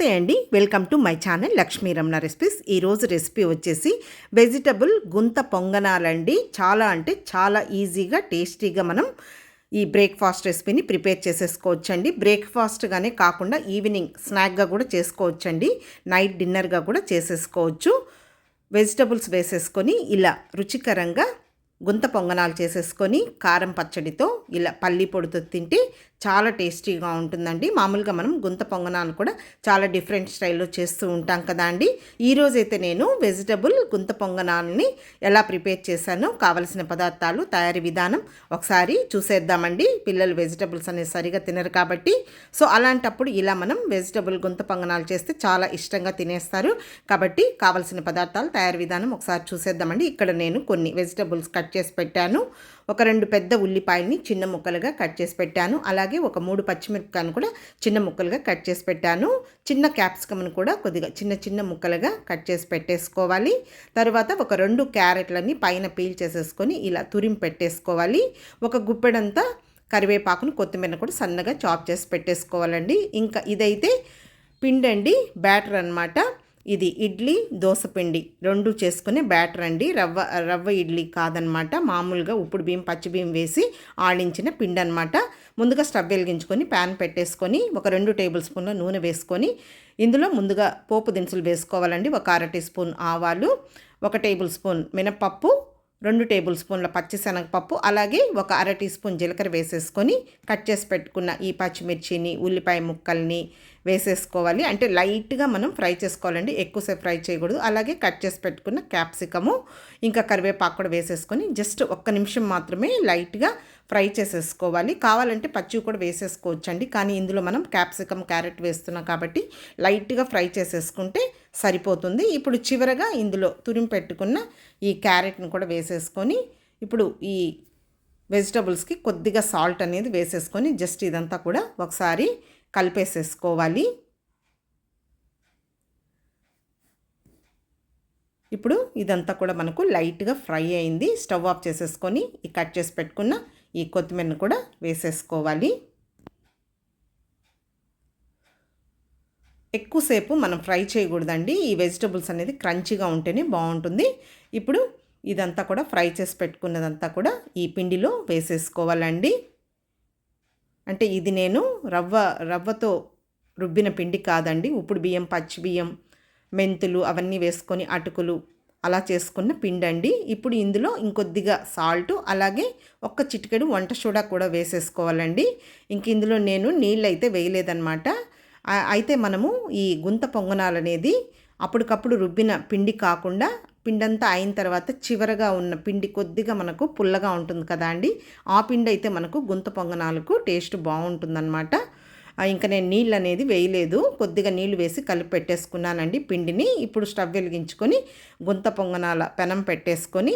నమస్తే అండి, welcome to my channel Lakshmi Ramana recipes. ఈరోజు రెసిపీ వచ్చేసి వెజిటబుల్ గుంత పొంగనాలండి. చాలా అంటే చాలా ఈజీగా టేస్టీగా మనం ఈ బ్రేక్ఫాస్ట్ రెసిపీని ప్రిపేర్ చేసేసుకోవచ్చండి. బ్రేక్ఫాస్ట్గానే కాకుండా ఈవినింగ్ స్నాక్గా కూడా చేసుకోవచ్చండి, నైట్ డిన్నర్గా కూడా చేసేసుకోవచ్చు. వెజిటబుల్స్ వేసేసుకొని ఇలా రుచికరంగా గుంత పొంగనాలు చేసేసుకొని కారం పచ్చడితో ఇలా పల్లి పొడితో తింటే చాలా టేస్టీగా ఉంటుందండి. మామూలుగా మనం గుంత పొంగనాలు కూడా చాలా డిఫరెంట్ స్టైల్లో చేస్తూ ఉంటాం కదా అండి. ఈరోజైతే నేను వెజిటబుల్ గుంత పొంగనాలని ఎలా ప్రిపేర్ చేశానో కావలసిన పదార్థాలు, తయారీ విధానం ఒకసారి చూసేద్దామండి. పిల్లలు వెజిటబుల్స్ అనేది సరిగా తినరు కాబట్టి సో అలాంటప్పుడు ఇలా మనం వెజిటబుల్ గుంత పొంగనాలు చేస్తే చాలా ఇష్టంగా తినేస్తారు. కాబట్టి కావలసిన పదార్థాలు, తయారీ విధానం ఒకసారి చూసేద్దామండి. ఇక్కడ నేను కొన్ని వెజిటబుల్స్ కట్ చేసి పెట్టాను. ఒక 2 పెద్ద ఉల్లిపాయల్ని చిన్న ముక్కలుగా కట్ చేసి పెట్టాను. అలాగే ఒక 3 పచ్చిమిరపకాయలు కూడా చిన్న ముక్కలుగా కట్ చేసి పెట్టాను. చిన్న క్యాప్సికమ్ను కూడా కొద్దిగా చిన్న చిన్న ముక్కలుగా కట్ చేసి పెట్టేసుకోవాలి. తర్వాత ఒక 2 క్యారెట్లని పైన పీల్ చేసేసుకొని ఇలా తురిమి పెట్టేసుకోవాలి. ఒక గుప్పెడంతా కరివేపాకును, కొత్తిమీర కూడా సన్నగా చాప్ చేసి పెట్టేసుకోవాలండి. ఇంకా ఇదైతే పిండి అండి, బ్యాటర్ అన్నమాట. ఇది ఇడ్లీ, దోశ పిండి 2 చేసుకునే బ్యాటర్ అండి. రవ్వ ఇడ్లీ కాదనమాట, మామూలుగా ఉప్పుడు బియ్యం, పచ్చి బియ్యం వేసి ఆడించిన పిండి అనమాట. ముందుగా స్టవ్ వెలిగించుకొని ప్యాన్ పెట్టేసుకొని ఒక 2 టేబుల్ స్పూన్ల నూనె వేసుకొని ఇందులో ముందుగా పోపు దినుసులు వేసుకోవాలండి. ఒక 1/2 టీ స్పూన్ ఆవాలు, 1 టేబుల్ స్పూన్ మినపప్పు, 2 టేబుల్ స్పూన్ల పచ్చిశనగపప్పు, అలాగే ఒక 1/2 టీ స్పూన్ జీలకర్ర వేసేసుకొని కట్ చేసి పెట్టుకున్న ఈ పచ్చిమిర్చిని, ఉల్లిపాయ ముక్కల్ని వేసేసుకోవాలి. అంటే లైట్గా మనం ఫ్రై చేసుకోవాలండి, ఎక్కువసేపు ఫ్రై చేయకూడదు. అలాగే కట్ చేసి పెట్టుకున్న క్యాప్సికము, ఇంకా కరివేపాకు కూడా వేసేసుకొని జస్ట్ 1 నిమిషం మాత్రమే లైట్గా ఫ్రై చేసేసుకోవాలి. కావాలంటే పచ్చివి కూడా వేసేసుకోవచ్చండి, కానీ ఇందులో మనం క్యాప్సికమ్, క్యారెట్ వేస్తున్నాం కాబట్టి లైట్గా ఫ్రై చేసేసుకుంటే సరిపోతుంది. ఇప్పుడు చివరగా ఇందులో తురిమి పెట్టుకున్న ఈ క్యారెట్ని కూడా వేసేసుకొని ఇప్పుడు ఈ వెజిటబుల్స్కి కొద్దిగా సాల్ట్ అనేది వేసేసుకొని జస్ట్ ఇదంతా కూడా ఒకసారి కలిపేసేసుకోవాలి. ఇప్పుడు ఇదంతా కూడా మనకు లైట్గా ఫ్రై అయింది. స్టవ్ ఆఫ్ చేసేసుకొని ఈ కట్ చేసి పెట్టుకున్న ఈ కొత్తిమీరని కూడా వేసేసుకోవాలి. ఎక్కువసేపు మనం ఫ్రై చేయకూడదండి, ఈ వెజిటబుల్స్ అనేది క్రంచీగా ఉంటేనే బాగుంటుంది. ఇప్పుడు ఇదంతా కూడా ఫ్రై చేసి పెట్టుకున్నదంతా కూడా ఈ పిండిలో వేసేసుకోవాలండి. అంటే ఇది నేను రవ్వతో రుబ్బిన పిండి కాదండి, ఉప్పుడు బియ్యం, పచ్చి బియ్యం, మెంతులు అవన్నీ వేసుకొని అటుకులు అలా చేసుకున్న పిండి అండి. ఇప్పుడు ఇందులో ఇంకొద్దిగా సాల్ట్, అలాగే ఒక్క చిటికెడు వంట సోడా కూడా వేసేసుకోవాలండి. ఇంక ఇందులో నేను నీళ్ళు అయితే వేయలేదన్నమాట. అయితే మనము ఈ గుంత పొంగనాలనేది అప్పటికప్పుడు రుబ్బిన పిండి కాకుండా పిండంతా అయిన తర్వాత చివరగా ఉన్న పిండి కొద్దిగా మనకు పుల్లగా ఉంటుంది కదా అండి, ఆ పిండి అయితే మనకు గుంత పొంగనాలకు టేస్ట్ బాగుంటుందన్నమాట. ఇంకా నేను నీళ్ళు అనేది వేయలేదు, కొద్దిగా నీళ్ళు వేసి కలిపి పెట్టేసుకున్నానండి పిండిని. ఇప్పుడు స్టవ్ వెలిగించుకొని గుంత పొంగనాల పెనం పెట్టేసుకొని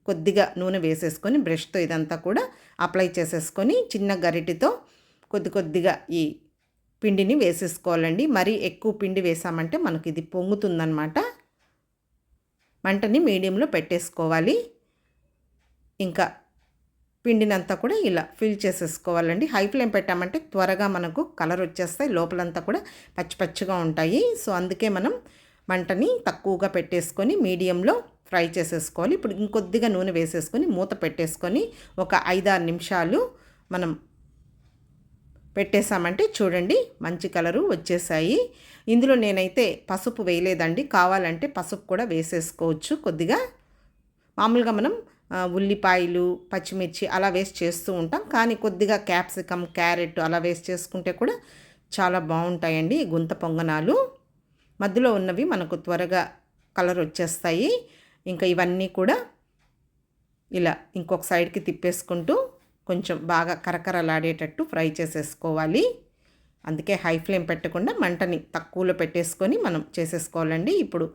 కొద్దిగా నూనె వేసేసుకొని బ్రష్తో ఇదంతా కూడా అప్లై చేసేసుకొని చిన్న గరిటెతో కొద్దిగా ఈ పిండిని వేసేసుకోవాలండి. మరీ ఎక్కువ పిండి వేసామంటే మనకి ఇది పొంగుతుందన్నమాట. మంటని మీడియంలో పెట్టేసుకోవాలి. ఇంకా పిండినంతా కూడా ఇలా ఫిల్ చేసేసుకోవాలండి. హై ఫ్లేమ్ పెట్టామంటే త్వరగా మనకు కలర్ వచ్చేస్తాయి, లోపలంతా కూడా పచ్చిగా ఉంటాయి. సో అందుకే మనం మంటని తక్కువగా పెట్టేసుకొని మీడియంలో ఫ్రై చేసేసుకోవాలి. ఇప్పుడు ఇంకొద్దిగా నూనె వేసేసుకొని మూత పెట్టేసుకొని ఒక 5-6 నిమిషాలు మనం పెట్టేసామంటే చూడండి మంచి కలరు వచ్చేసాయి. ఇందులో నేనైతే పసుపు వేయలేదండి, కావాలంటే పసుపు కూడా వేసేసుకోవచ్చు కొద్దిగా. మామూలుగా మనం ఉల్లిపాయలు, పచ్చిమిర్చి అలా వేసి చేస్తూ ఉంటాం, కానీ కొద్దిగా క్యాప్సికమ్, క్యారెట్ అలా వేసి చేసుకుంటే కూడా చాలా బాగుంటాయండి ఈ గుంత పొంగనాలు. మధ్యలో ఉన్నవి మనకు త్వరగా కలర్ వచ్చేస్తాయి. ఇంకా ఇవన్నీ కూడా ఇలా ఇంకొక సైడ్కి తిప్పేసుకుంటూ కొంచెం బాగా కరకరలాడేటట్టు ఫ్రై చేసేసుకోవాలి. అందుకే హై ఫ్లేమ్ పెట్టకుండా మంటని తక్కువలో పెట్టేసుకొని మనం చేసేసుకోవాలండి. ఇప్పుడు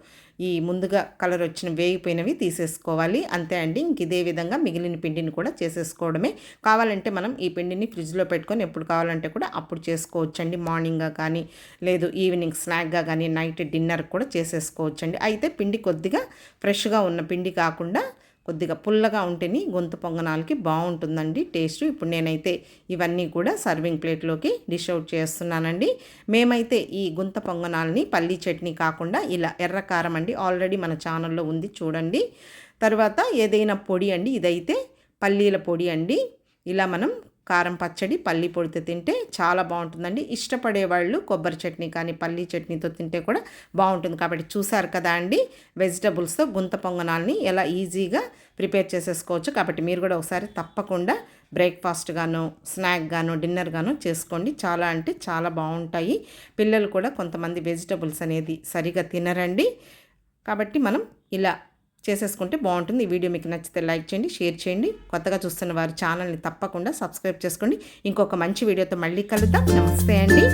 ఈ ముందుగా కలర్ వచ్చిన వేగిపోయినవి తీసేసుకోవాలి, అంతే అండి. ఇంక ఇదే విధంగా మిగిలిన పిండిని కూడా చేసేసుకోవడమే. కావాలంటే మనం ఈ పిండిని ఫ్రిడ్జ్లో పెట్టుకొని ఎప్పుడు కావాలంటే కూడా అప్పుడు చేసుకోవచ్చండి, మార్నింగ్గా కానీ లేదు ఈవినింగ్ స్నాక్గా కానీ నైట్ డిన్నర్ కూడా చేసేసుకోవచ్చండి. అయితే పిండి కొద్దిగా ఫ్రెష్గా ఉన్న పిండి కాకుండా కొద్దిగా పుల్లగా ఉంటేనే గుంత పొంగనాలకి బాగుంటుందండి టేస్ట్. ఇప్పుడు నేనైతే ఇవన్నీ కూడా సర్వింగ్ ప్లేట్లోకి డిష్ అవుట్ చేస్తున్నానండి. మేమైతే ఈ గుంత పొంగనాలని పల్లీ చట్నీ కాకుండా ఇలా ఎర్ర కారం అండి, ఆల్రెడీ మన ఛానల్లో ఉంది చూడండి. తర్వాత ఏదైనా పొడి అండి, ఇదైతే పల్లీల పొడి అండి. ఇలా మనం కారం పచ్చడి పల్లీ పొడితో తింటే చాలా బాగుంటుందండి. ఇష్టపడే వాళ్ళు కొబ్బరి చట్నీ కానీ పల్లీ చట్నీతో తింటే కూడా బాగుంటుంది. కాబట్టి చూసారు కదా అండి, వెజిటబుల్స్తో గుంత పొంగనాల్ని ఎలా ఈజీగా ప్రిపేర్ చేసేసుకోవచ్చు. కాబట్టి మీరు కూడా ఒకసారి తప్పకుండా బ్రేక్ఫాస్ట్ గాను, స్నాక్ గాను, డిన్నర్ గాను చేసుకోండి. చాలా అంటే చాలా బాగుంటాయి. పిల్లలు కూడా కొంతమంది వెజిటబుల్స్ అనేది సరిగా తినరండి. కాబట్టి మనం ఇలా చేసేసుకుంటే బాగుంటుంది. ఈ వీడియో మీకు నచ్చితే లైక్ చేయండి, షేర్ చేయండి. కొత్తగా చూస్తున్న వారు ఛానల్ని తప్పకుండా సబ్స్క్రైబ్ చేసుకోండి. ఇంకొక మంచి వీడియోతో మళ్ళీ కలుద్దాం. నమస్తే అండి.